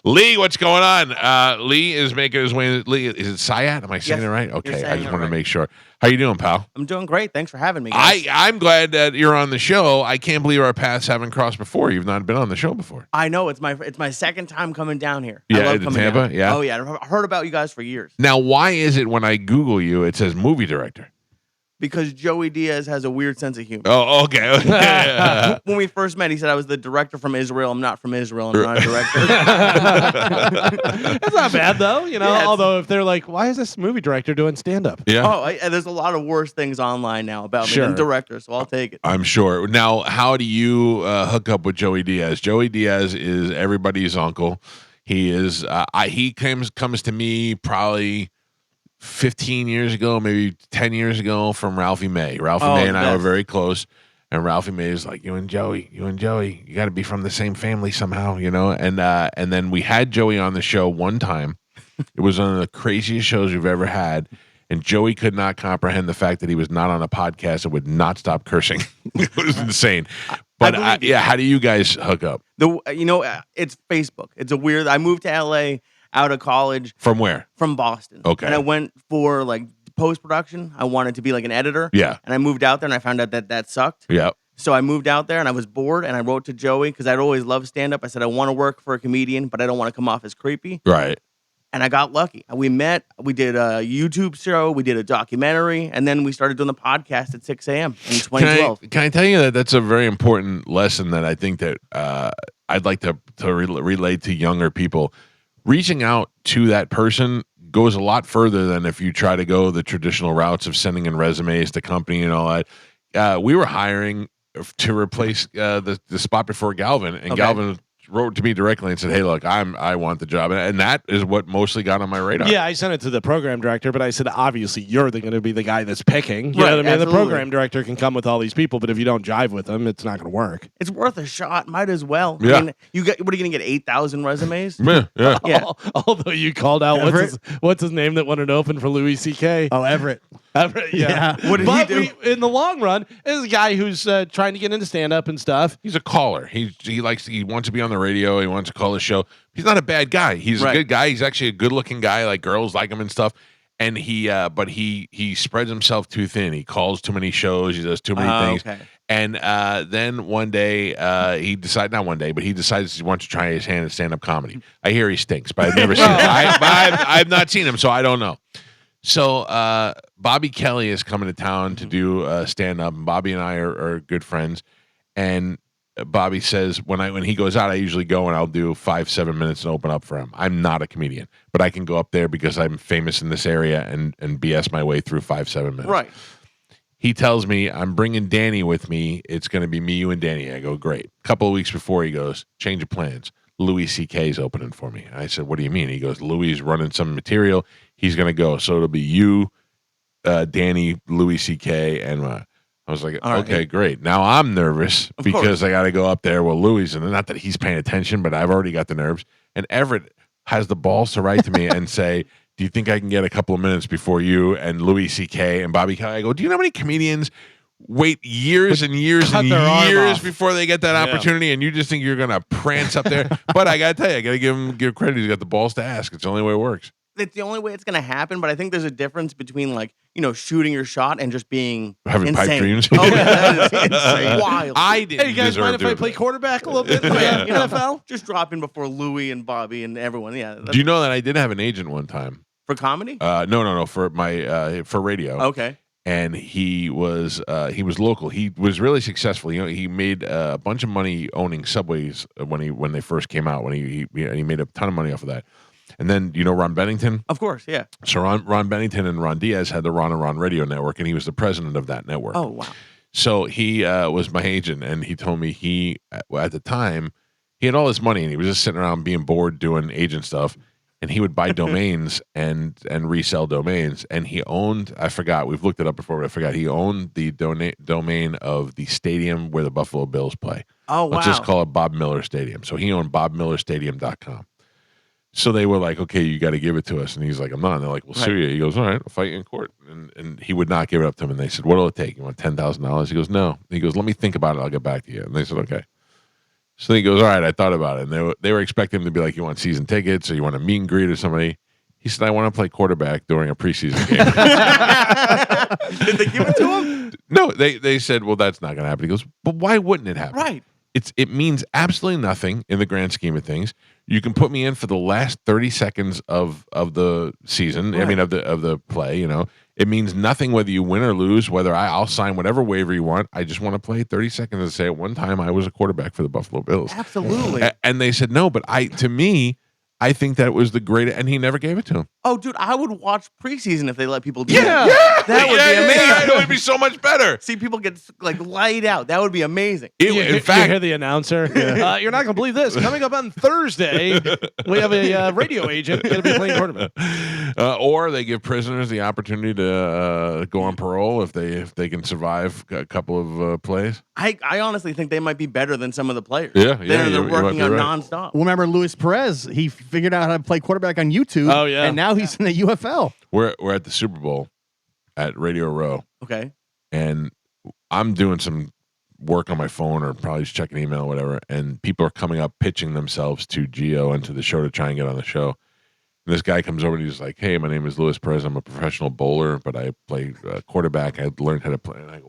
Lee, what's going on? Lee is making his way. Lee, is it Syatt? Am I saying Yes, it right? Okay, I just it wanted to right. make sure. How you doing, pal? I'm doing great. Thanks for having me, guys. I'm glad that you're on the show. I can't believe our paths haven't crossed before. You've not been on the show before. I know it's my second time coming down here. Yeah, I love to coming Tampa? down. Yeah. Oh yeah, I've heard about you guys for years. Now, why is it when I Google you, it says movie director? Because Joey Diaz has a weird sense of humor. Oh, okay. When we first met, he said I was the director from Israel. I'm not from Israel. I'm not a director. That's not bad, though. You know, Yeah, although if they're like, why is this movie director doing stand-up? Yeah. There's a lot of worse things online now about me Sure. than director, so I'll take it. I'm sure. Now, how do you hook up with Joey Diaz? Joey Diaz is everybody's uncle. He is. He comes to me probably 15 years ago, maybe 10 years ago, from Ralphie May. Ralphie May and I were very close. And Ralphie May is like, you and Joey, you got to be from the same family somehow, you know. And then we had Joey on the show one time. It was one of the craziest shows we've ever had. And Joey could not comprehend the fact that he was not on a podcast and would not stop cursing. It was insane. But how do you guys hook up? It's Facebook. It's a weird. I moved to LA out of college. From where? From Boston. Okay. And I went for like post-production. I wanted to be like an editor. Yeah. And I moved out there and I found out that sucked. Yeah. So I moved out there and I was bored and I wrote to Joey because I'd always loved stand-up. I said, I want to work for a comedian, but I don't want to come off as creepy. Right. And I got lucky. We met. We did a YouTube show. We did a documentary. And then we started doing the podcast at 6 a.m. in 2012. Can I tell you that that's a very important lesson that I think that I'd like to relate to younger people. Reaching out to that person goes a lot further than if you try to go the traditional routes of sending in resumes to company and all that. We were hiring to replace the spot before Galvin, and Galvin wrote to me directly and said, "Hey, look, I want the job," and that is what mostly got on my radar. Yeah, I sent it to the program director, but I said, obviously, you're going to be the guy that's picking. You know what I mean? Absolutely. The program director can come with all these people, but if you don't jive with them, it's not going to work. It's worth a shot. Might as well. Yeah. I mean, what are you going to get? 8,000 resumes? Yeah. Yeah. Although you called out what's his name that wanted to open for Louis C.K. Oh, Everett. Yeah. What did he do? In the long run, is a guy who's trying to get into stand-up and stuff. He's a caller. He wants to be on the radio. He wants to call a show. He's not a bad guy. He's a good guy. He's actually a good-looking guy. Like, girls like him and stuff. And but he spreads himself too thin. He calls too many shows. He does too many things. Okay. And then one day he decides he wants to try his hand at stand-up comedy. I hear he stinks, but I've never seen him. I've not seen him, so I don't know. So Bobby Kelly is coming to town to do stand-up, and Bobby and I are good friends. And Bobby says when he goes out, I usually go and I'll do 5-7 minutes and open up for him. I'm not a comedian, but I can go up there because I'm famous in this area and BS my way through 5-7 minutes. Right. He tells me, I'm bringing Danny with me. It's going to be me, you, and Danny. I go, great. A couple of weeks before, he goes, change of plans. Louis C.K. is opening for me. I said, what do you mean? He goes, Louis is running some material. He's going to go. So it'll be you, Danny, Louis C.K., and I was like, okay, great. Now I'm nervous because I got to go up there with Louis, and not that he's paying attention, but I've already got the nerves. And Everett has the balls to write to me and say, do you think I can get a couple of minutes before you and Louis C.K. and Bobby Kelly? I go, do you know how many comedians wait years and years and years before they get that opportunity, and you just think you're going to prance up there? But I got to tell you, I got to give credit. He's got the balls to ask. It's the only way it works. It's the only way it's going to happen, but I think there's a difference between, like, shooting your shot and just being having insane. Pipe dreams. Oh, yeah, that is insane. Wild. I didn't. Hey, you guys mind if I play quarterback a little bit? NFL? Just dropping before Louis and Bobby and everyone. Yeah. Do you know that I did have an agent one time For comedy? No, for my for radio. Okay. And he was local. He was really successful. He made a bunch of money owning Subways when they first came out. When he made a ton of money off of that. And then, Ron Bennington? Of course, yeah. So Ron Bennington and Ron Diaz had the Ron and Ron radio network, and he was the president of that network. Oh, wow. So he was my agent, and he told me at the time, he had all this money, and he was just sitting around being bored doing agent stuff, and he would buy domains and resell domains. And he owned, I forgot, we've looked it up before, but I forgot, he owned the domain of the stadium where the Buffalo Bills play. Oh, wow. Let's just call it Bob Miller Stadium. So he owned BobMillerStadium.com. So they were like, okay, you got to give it to us. And he's like, I'm not. And they're like, we'll sue you. He goes, all right, I'll fight you in court. And he would not give it up to him. And they said, what'll it take? You want $10,000? He goes, no. He goes, let me think about it. I'll get back to you. And they said, okay. So he goes, all right, I thought about it. And they were expecting him to be like, you want season tickets or you want a meet and greet or somebody? He said, I want to play quarterback during a preseason game. Did they give it to him? No, they said, well, that's not going to happen. He goes, but why wouldn't it happen? Right. It means absolutely nothing in the grand scheme of things. You can put me in for the last 30 seconds of the season. Right. I mean, of the play. It means nothing whether you win or lose. Whether I'll sign whatever waiver you want. I just want to play 30 seconds and say at one time I was a quarterback for the Buffalo Bills. Absolutely. And they said no, but to me, I think that was the greatest, and he never gave it to him. Oh, dude, I would watch preseason if they let people do Yeah, that. That would be amazing. Yeah, it would be so much better. See people get laid out. That would be amazing. In You fact, hear the announcer. You're not going to believe this. Coming up on Thursday, we have a radio agent going to be playing quarterback. or they give prisoners the opportunity to go on parole if they can survive a couple of plays. I honestly think they might be better than some of the players. Yeah, They're you might working be on right. nonstop. Remember Luis Perez? He figured out how to play quarterback on YouTube. Oh, yeah. And now he's in the UFL. We're at the Super Bowl at Radio Row, Okay. and I'm doing some work on my phone or probably just checking email or whatever, and people are coming up pitching themselves to Gio and to the show to try and get on the show. And this guy comes over and he's like, hey, my name is Luis Perez. I'm a professional bowler, but I play quarterback. I learned how to play. And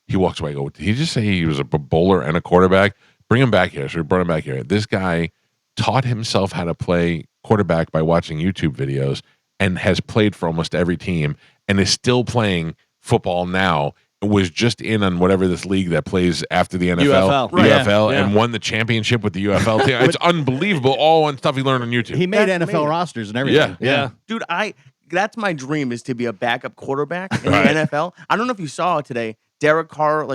he walks away. I go, did he just say he was a bowler and a quarterback? Bring him back here. So we brought him back here. This guy taught himself how to play quarterback by watching YouTube videos and has played for almost every team and is still playing football now. Was just in on whatever this league that plays after the NFL, UFL. Right. UFL, Yeah. and won the championship with the UFL team. It's unbelievable, all on stuff he learned on YouTube. He made That's NFL amazing. rosters and everything. Yeah. Dude, that's my dream is to be a backup quarterback in Right. the NFL. I don't know if you saw today, Derek Carr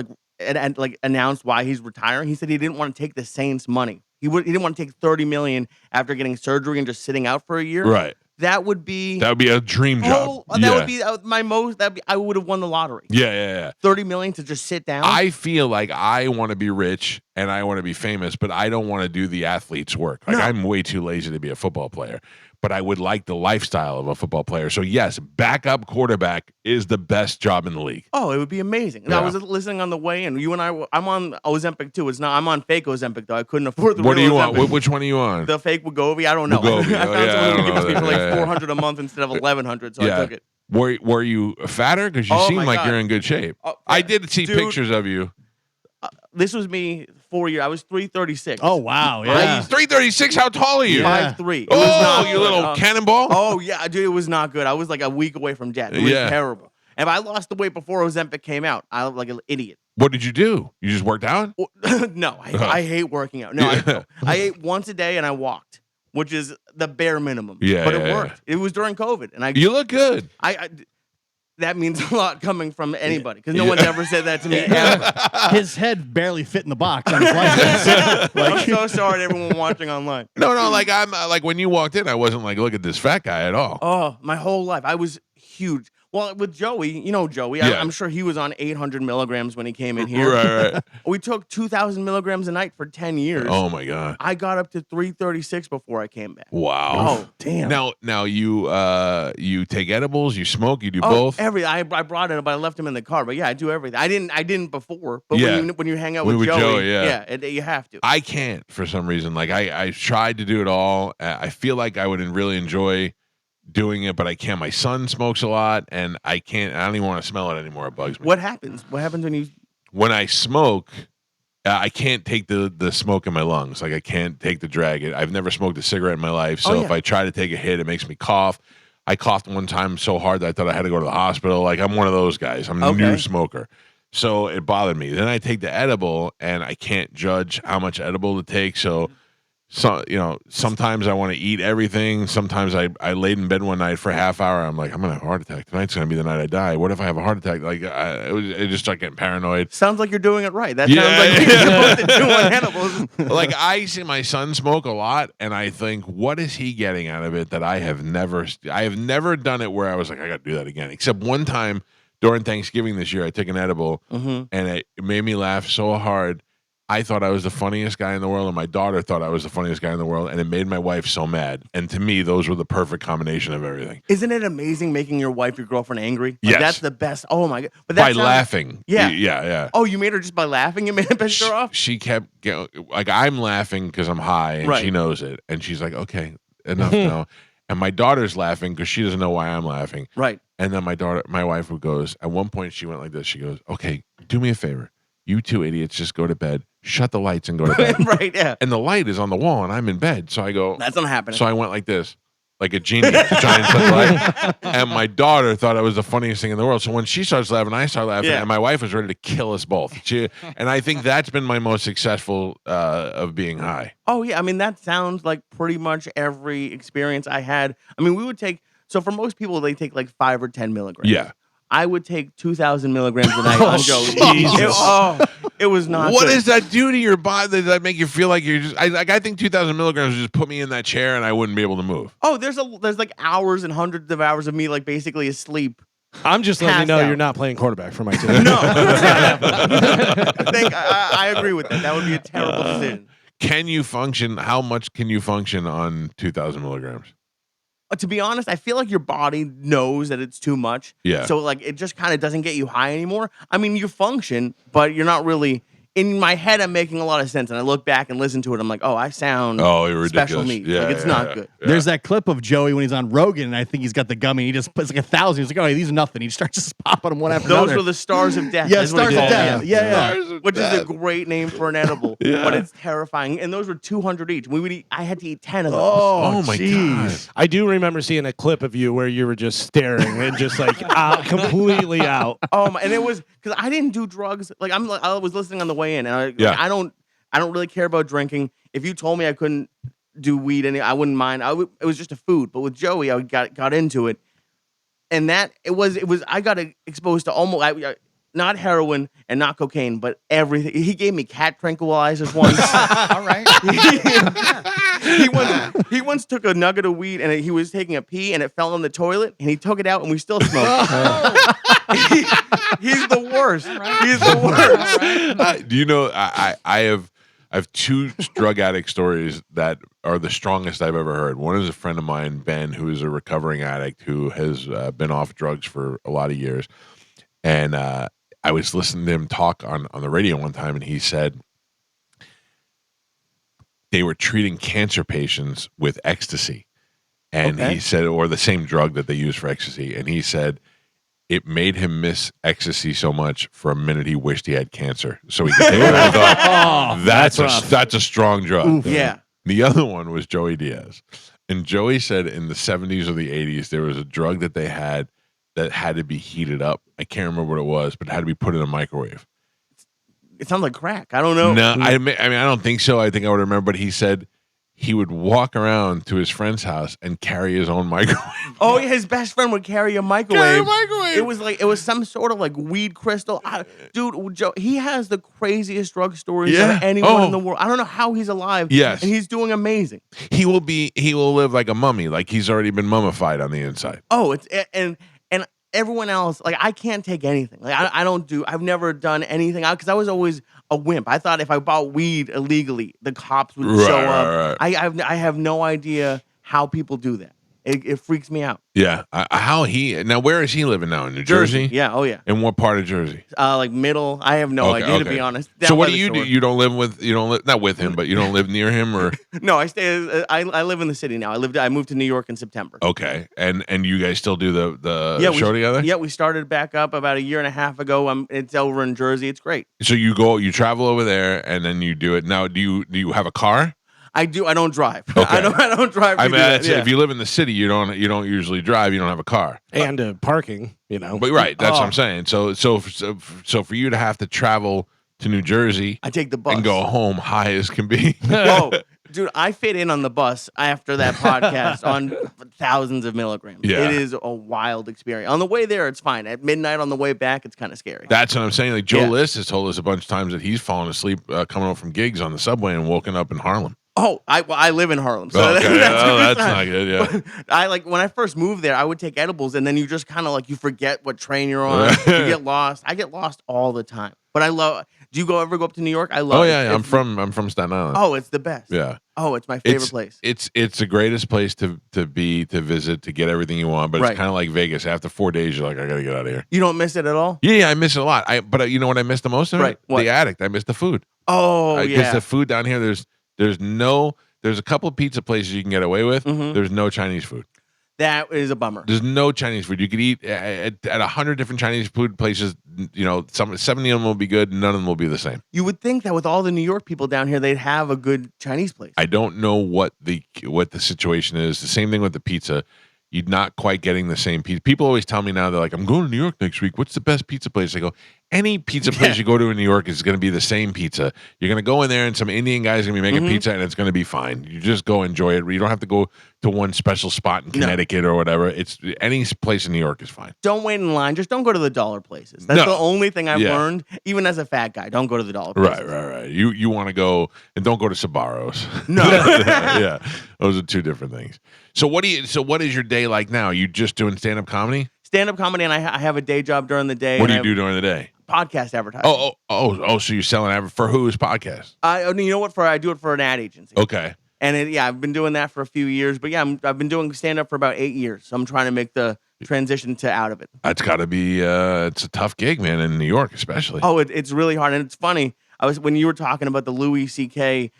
announced why he's retiring. He said he didn't want to take the Saints' money. He didn't want to take $30 million after getting surgery and just sitting out for a year. Right. That would be That would be a dream job. that would be my most. I would have won the lottery. Yeah. $30 million to just sit down. I feel like I want to be rich and I want to be famous, but I don't want to do the athlete's work. Like No. I'm way too lazy to be a football player, but I would like the lifestyle of a football player. So yes, backup quarterback is the best job in the league. Oh, it would be amazing. And Yeah. I was listening on the way, and you and I'm on Ozempic too. I'm on fake Ozempic though. I couldn't afford the What do real you want? Ozempic. Which one are you on? The fake Wegovy. I don't know. Wegovy. I Oh, found yeah, I someone who don't gives know me for that. like Yeah. $400 a month instead of $1,100, so Yeah. I took it. Were you fatter? Because you Oh, seem my like God. you're in good shape. Oh, I did see dude. pictures of you. This was me 4 years. I was 336. Oh, wow. Yeah. 336. How tall are you? Yeah. 5'3". It Oh, was not you good. little cannonball. Oh yeah, dude, it was not good. I was like a week away from death. It was Yeah. terrible. And I lost the weight before Ozempic came out. I looked like an idiot. What did you do? You just worked out? No, I hate working out. No, Yeah. I ate once a day and I walked, which is the bare minimum. Yeah, but it yeah, worked. It was during COVID, and You look good. that means a lot coming from anybody because no Yeah. one's ever said that to me ever. His head barely fit in the box on his license. I'm so sorry to everyone watching online. No, like I'm like when you walked in, I wasn't like, look at this fat guy at all. Oh, my whole life I was huge. Well, with Joey, you know Joey. Yeah. I'm sure he was on 800 milligrams when he came in here. Right. We took 2,000 milligrams a night for 10 years. Oh my god. I got up to 336 before I came back. Wow. Oh, damn. Now you take edibles, you smoke, you do Oh, both. I brought it, but I left him in the car. But yeah, I do everything. I didn't before. But Yeah. when you hang out When with with Joey, Joey, yeah. you have to. I can't for some reason. Like I tried to do it all. I feel like I would really enjoy doing it, but I can't. My son smokes a lot, and I can't. I don't even want to smell it anymore. It bugs me. What happens? What happens when you? When I smoke, I can't take the smoke in my lungs. Like I can't take the drag. I've never smoked a cigarette in my life, so Oh, yeah. if I try to take a hit, it makes me cough. I coughed one time so hard that I thought I had to go to the hospital. Like I'm one of those guys. I'm a new Okay. smoker. So it bothered me. Then I take the edible, and I can't judge how much edible to take. So sometimes I want to eat everything. Sometimes I laid in bed one night for a half hour. I'm like, I'm gonna have a heart attack. Tonight's gonna be the night I die. What if I have a heart attack? Like it just started getting paranoid. Sounds like you're doing it right. That Yeah, sounds like yeah. you're supposed to do on edibles. Like I see my son smoke a lot, and I think, what is he getting out of it that I have never done it where I was like, I got to do that again. Except one time during Thanksgiving this year, I took an edible, Mm-hmm. and it made me laugh so hard. I thought I was the funniest guy in the world, and my daughter thought I was the funniest guy in the world, and it made my wife so mad. And to me, those were the perfect combination of everything. Isn't it amazing making your wife, your girlfriend angry? Like, Yes. That's the best. Oh, my God. But By that laughing. Yeah. Yeah. Oh, you made her just by laughing? You made it pissed her off? She kept like, I'm laughing because I'm high, and she knows it. And she's like, okay, enough now. And my daughter's laughing because she doesn't know why I'm laughing. Right. And then my wife goes, at one point she went like this. She goes, okay, do me a favor. You two idiots just go to bed. Shut the lights and go to bed. Right, yeah. And the light is on the wall, and I'm in bed. So I go, That's not happening. so I went like this, like a genie trying to set the light. And my daughter thought I was the funniest thing in the world. So when she starts laughing, I start laughing, and my wife was ready to kill us both. And I think that's been my most successful of being high. Oh, yeah. I mean, that sounds like pretty much every experience I had. I mean, we would take, so for most people, they take like 5 or 10 milligrams. Yeah. I would take 2,000 milligrams a night on Joey. It was not What good. does that do to your body? Does that make you feel like you're just? I think 2,000 milligrams would just put me in that chair and I wouldn't be able to move. Oh, there's like hours and hundreds of hours of me like basically asleep. I'm just letting you Passed know out. you're not playing quarterback for my team. No, I agree with that. That would be a terrible decision. Can you function? How much can you function on 2,000 milligrams? To be honest, I feel like your body knows that it's too much. Yeah. So like it just kind of doesn't get you high anymore. I mean, you function, but you're not really. In my head, I'm making a lot of sense, and I look back and listen to it. I'm like, oh, I sound You're special ridiculous. needs. Yeah, like it's not good. Yeah. There's that clip of Joey when he's on Rogan, and I think he's got the gummy. And he just puts like 1,000. He's like, oh, these are nothing. He starts just popping them one after Those another. were the stars of death. Yeah, is what stars he of called death. them. Yeah. Which is a great name for an edible, Yeah. but it's terrifying. And those were 200 each. We would eat. I had to eat 10 of those. Oh my jeez. God. I do remember seeing a clip of you where you were just staring and just like completely out. And it was because I didn't do drugs. Like I was listening on the way in, and I don't really care about drinking. If you told me I couldn't do weed, I wouldn't mind. It was just a food. But with Joey, I got into it, and that it was. I got exposed to almost not heroin and not cocaine, but everything. He gave me cat tranquilizers once. All right. He once took a nugget of weed and he was taking a pee and it fell on the toilet and he took it out and we still smoked. He's the worst. He's the worst. Do you know I have 2 drug addict stories that are the strongest I've ever heard. One is a friend of mine, Ben, who is a recovering addict who has been off drugs for a lot of years. And I was listening to him talk on the radio one time, and he said they were treating cancer patients with ecstasy. And he said, or the same drug that they use for ecstasy. And he said it made him miss ecstasy so much for a minute he wished he had cancer. So he could take it. I thought, that's a strong drug. Oof. Yeah. The other one was Joey Diaz. And Joey said in the 70s or the 80s, there was a drug that they had that had to be heated up. I can't remember what it was, but it had to be put in a microwave. It sounds like crack. I don't know. No, I mean, I don't think so. I think I would remember, but he said he would walk around to his friend's house and carry his own microwave. Oh, yeah, his best friend would carry a microwave. It was some sort of like weed crystal. Dude, Joe, he has the craziest drug stories of anyone in the world. I don't know how he's alive. Yes. And he's doing amazing. He will live like a mummy, like he's already been mummified on the inside. Oh, and everyone else, like I can't take anything. Like I've never done anything because I was always a wimp. I thought if I bought weed illegally, the cops would show up. Right. I have no idea how people do that. It freaks me out. Yeah. Now where is he living now? In New Jersey? Yeah. Oh yeah. In what part of Jersey? Like middle. I have no idea to be honest. So Down what by do the you do? shore. You don't live not with him, but you don't live near him, or No, I stay. I live in the city now. I moved to New York in September. okay. And you guys still do the show we, together? Yeah, we started back up about a year and a half ago. It's over in Jersey. It's great. So you travel over there and then you do it. Now, do you have a car? I do. I don't drive. Okay. I don't drive. I mean, if you live in the city, you don't usually drive. You don't have a car. And parking, you know. But right, that's what I'm saying. So for you to have to travel to New Jersey, I take the bus and go home high as can be. Oh, dude, I fit in on the bus after that podcast on thousands of milligrams. Yeah. It is a wild experience. On the way there, it's fine. At midnight on the way back, it's kind of scary. That's what I'm saying. Like Joe Yeah. List has told us a bunch of times that he's fallen asleep coming home from gigs on the subway and woken up in Harlem. Oh, I live in Harlem. So Okay, that's not not good. Yeah. I when I first moved there, I would take edibles, and then you just kind of like you forget what train you're on. You get lost. I get lost all the time. But I love. Do you ever go up to New York? I love. Oh it. yeah, It's I'm from Staten Island. Oh, it's the best. Yeah. Oh, it's my favorite place. It's the greatest place to visit, to get everything you want, but Right. it's kind of like Vegas. After 4 days, you're like, I gotta get out of here. You don't miss it at all? Yeah, I miss it a lot. But you know what I miss the most of Right. it? What? The Addict. I miss the food. Oh, Because yeah. the food down here, there's a couple of pizza places you can get away with. Mhm. There's no Chinese food. That is a bummer. There's no Chinese food. You could eat at 100 different Chinese food places. You know, 70 of them will be good. None of them will be the same. You would think that with all the New York people down here, they'd have a good Chinese place. I don't know what the situation is. The same thing with the pizza. You're not quite getting the same pizza. People always tell me now, they're like, I'm going to New York next week. What's the best pizza place? I go, any pizza place you go to in New York is going to be the same pizza. You're going to go in there and some Indian guy's going to be making pizza and it's going to be fine. You just go enjoy it. You don't have to go to one special spot in Connecticut or whatever. It's any place in New York is fine. Don't wait in line. Just don't go to the dollar places. That's the only thing I've learned, even as a fat guy. Don't go to the dollar places. Right. You want to go, and don't go to Sbarro's. No. Yeah. Those are two different things. So what is your day like now? You just doing stand-up comedy? Stand-up comedy, and I have a day job during the day. What do you do during the day? Podcast advertising. So you're selling for whose podcast? You know what? I do it for an ad agency. Okay. And I've been doing that for a few years. But yeah, I've been doing stand-up for about 8 years. So I'm trying to make the transition to out of it. That's got to be it's a tough gig, man, in New York especially. Oh, it's really hard. And it's funny. When you were talking about the Louis C.K.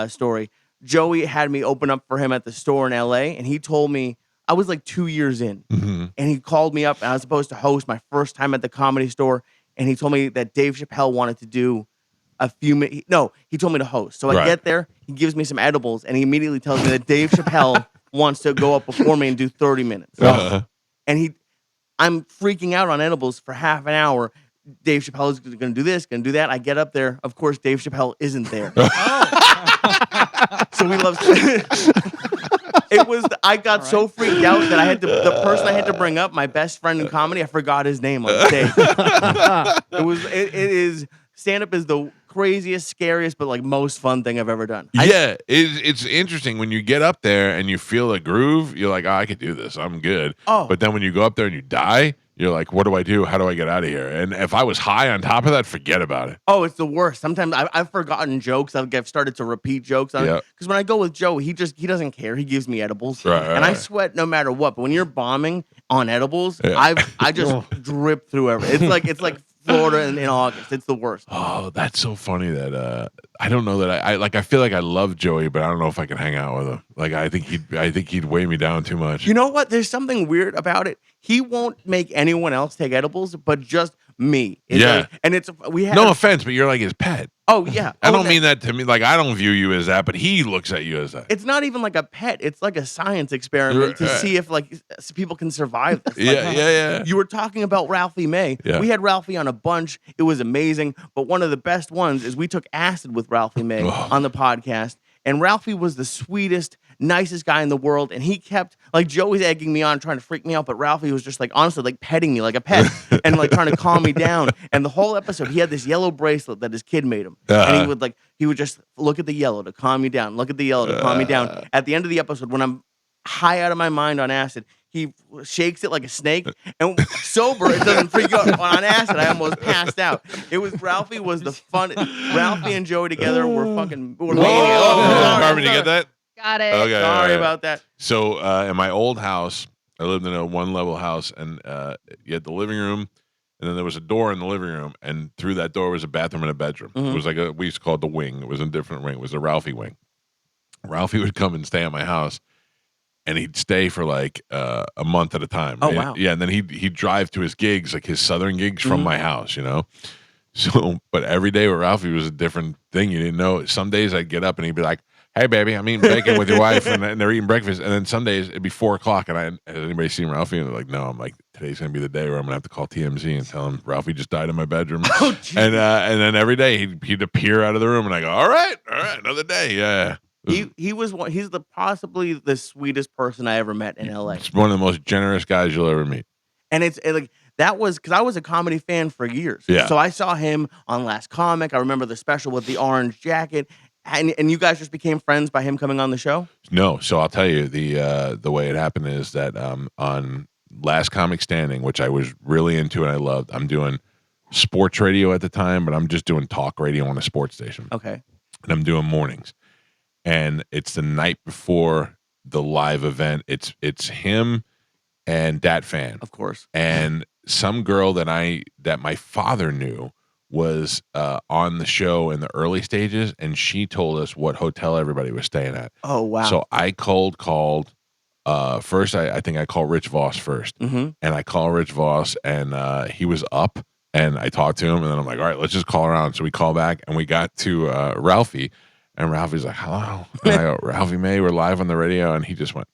Story, Joey had me open up for him at the store in L.A. And he told me, I was like 2 years in. Mm-hmm. And he called me up and I was supposed to host my first time at the Comedy Store. And he told me that Dave Chappelle wanted to do he told me to host. So I get there, he gives me some edibles, and he immediately tells me that Dave Chappelle wants to go up before me and do 30 minutes. Uh-huh. And I'm freaking out on edibles for half an hour. Dave Chappelle is going to do this, going to do that. I get up there. Of course, Dave Chappelle isn't there. So we love. I got so freaked out that the person I had to bring up, my best friend in comedy, I forgot his name on stage. Stand-up is the craziest, scariest, but like most fun thing I've ever done. It's interesting when you get up there and you feel a groove. You're like, I could do this. I'm good. Oh. But then when you go up there and you die, you're like, what do I do? How do I get out of here? And if I was high on top of that, forget about it. Oh, it's the worst. Sometimes I've forgotten jokes. I've started to repeat jokes. Because when I go with Joe, he doesn't care. He gives me edibles. And I sweat no matter what. But when you're bombing on edibles, I just drip through everything. It's like Florida in August. It's the worst. Oh, that's so funny that I don't know that I feel like I love Joey, but I don't know if I can hang out with him. Like I think he'd weigh me down too much. You know what? There's something weird about it. He won't make anyone else take edibles, but just me. No offense, but you're like his pet. Oh yeah. I don't mean that to me. Like I don't view you as that, but he looks at you as that. It's not even like a pet. It's like a science experiment to see if people can survive this. Yeah. You were talking about Ralphie May. Yeah. We had Ralphie on a bunch. It was amazing. But one of the best ones is we took acid with Ralphie May on the podcast. And Ralphie was the sweetest, nicest guy in the world. And he kept, like, Joey's egging me on, trying to freak me out. But Ralphie was just, like, honestly, like, petting me like a pet and, like, trying to calm me down. And the whole episode, he had this yellow bracelet that his kid made him. And he would just look at the yellow to calm me down, look at the yellow to calm me down. At the end of the episode, when I'm high out of my mind on acid, he shakes it like a snake, and sober, it doesn't freak out. On acid, I almost passed out. Ralphie was the fun. Ralphie and Joey together were fucking. Carmen, you get that? Got it. Okay, Sorry about that. So in my old house, I lived in a one-level house, and you had the living room, and then there was a door in the living room, and through that door was a bathroom and a bedroom. Mm-hmm. It was like we used to call it the wing. It was a different wing. It was a Ralphie wing. Ralphie would come and stay at my house. And he'd stay for like a month at a time. Oh, wow. Yeah, and then he'd drive to his gigs, like his southern gigs, from my house, you know? So, but every day with Ralphie was a different thing. You didn't know. Some days I'd get up and he'd be like, hey, baby, I'm eating bacon with your wife. And they're eating breakfast. And then some days it'd be 4 o'clock. And has anybody seen Ralphie? And they're like, no. I'm like, today's going to be the day where I'm going to have to call TMZ and tell him Ralphie just died in my bedroom. Oh, and then every day he'd appear out of the room and I go, all right, another day. Yeah. He's possibly the sweetest person I ever met in LA. It's one of the most generous guys you'll ever meet. And that was because I was a comedy fan for years. Yeah. So I saw him on Last Comic. I remember the special with the orange jacket. And you guys just became friends by him coming on the show? No. So I'll tell you the way it happened is that on Last Comic Standing, which I was really into and I loved, I'm doing sports radio at the time, but I'm just doing talk radio on a sports station. Okay. And I'm doing mornings. And it's the night before the live event. It's him and Dat Fan. Of course. And some girl that my father knew was on the show in the early stages, and she told us what hotel everybody was staying at. Oh, wow. So I called first. I think I called Rich Voss first, Mm-hmm. and I called Rich Voss, and he was up, and I talked to him, and then I'm like, all right, let's just call around. So we call back, and we got to Ralphie, and Ralphie's like, hello, and I go, Ralphie May, we're live on the radio, and he just went.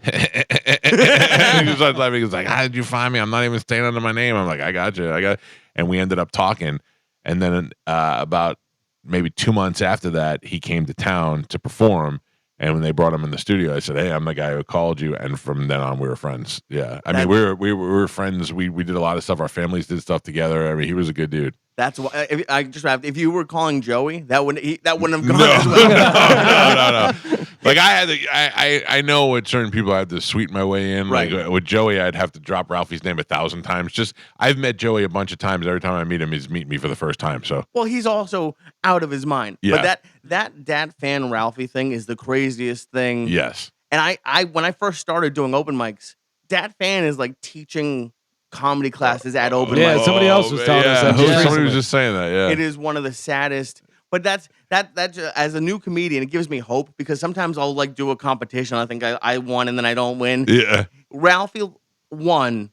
And he just started laughing. He was like, how did you find me? I'm not even staying under my name. I'm like, I got you. And we ended up talking. And then about maybe 2 months after that, he came to town to perform. And when they brought him in the studio, I said, hey, I'm the guy who called you. And from then on, we were friends. Yeah. I mean, we were friends. We did a lot of stuff. Our families did stuff together. I mean, he was a good dude. That's why if you were calling Joey, that wouldn't have gone No. as well. No. Like I know with certain people I have to sweeten my way in. Right. Like with Joey, I'd have to drop Ralphie's name 1,000 times. Just I've met Joey a bunch of times. Every time I meet him, he's meeting me for the first time. So Well, he's also out of his mind. Yeah. But that Dat Fan Ralphie thing is the craziest thing. yes, And I when I first started doing open mics, Dat Fan is like teaching comedy classes at open Yeah, mics. somebody else was telling us that just Somebody recently. was just saying that. Yeah. It is one of the saddest. But that's as a new comedian, it gives me hope because sometimes I'll like do a competition. I think I won and then I don't win. Yeah. Ralphie won,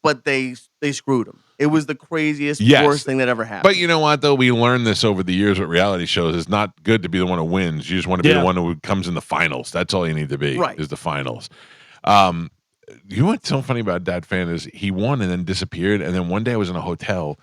but they screwed him. It was the craziest, Yes. worst thing that ever happened. But you know what, though? We learned this over the years with reality shows. It's not good to be the one who wins. You just want to be Yeah. the one who comes in the finals. That's all you need to be, Right. is the finals. You know what's so funny about Dat Fan is he won and then disappeared. And then one day I was in a hotel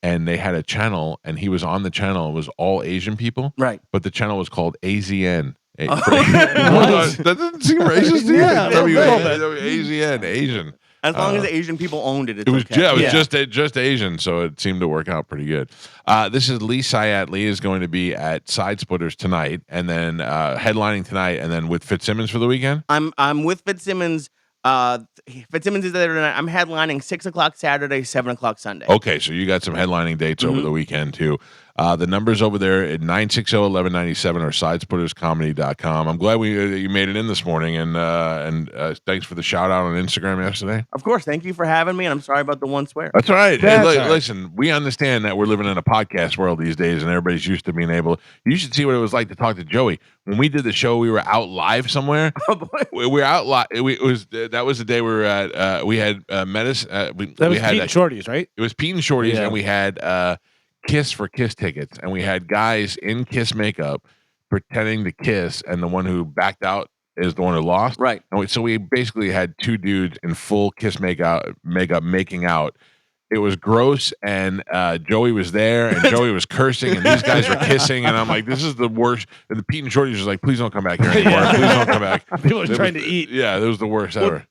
and they had a channel and he was on the channel. It was all Asian people. Right. But the channel was called AZN. Oh. That doesn't seem racist to you? Yeah, a little bit. AZN, Asian. As long as the Asian people owned it, it's It was okay. yeah, it was just Asian, so it seemed to work out pretty good. This is Lee Syatt. Lee is going to be at Sidesplitters tonight, and then headlining tonight, and then with Fitzsimmons for the weekend. I'm with Fitzsimmons. Fitzsimmons is there tonight. I'm headlining 6:00 Saturday, 7:00 Sunday. Okay, so you got some headlining dates over the weekend too. The numbers over there at 960-1197 or sidesplitterscomedy.com. I'm glad you made it in this morning, and thanks for the shout out on Instagram yesterday. Of course, thank you for having me, and I'm sorry about the one swear. That's all right. Hey, That's all right. Listen, we understand that we're living in a podcast world these days, and everybody's used to being able. You should see what it was like to talk to Joey when we did the show. We were out live somewhere. Oh, boy. We were out live. That was the day we were at. We had medicine. That was we had Pete and Shorty's, right? It was Pete and Shorty's, Yeah. and we had Kiss for Kiss tickets, and we had guys in Kiss makeup pretending to kiss, and the one who backed out is the one who lost. Right. And so we basically had two dudes in full Kiss makeup making out. It was gross, and Joey was there, and Joey was cursing, and these guys were kissing, and I'm like, this is the worst. And the Pete and Shorty was like, please don't come back here anymore. Please don't come back. People are It trying was- to eat. Yeah, it was the worst ever.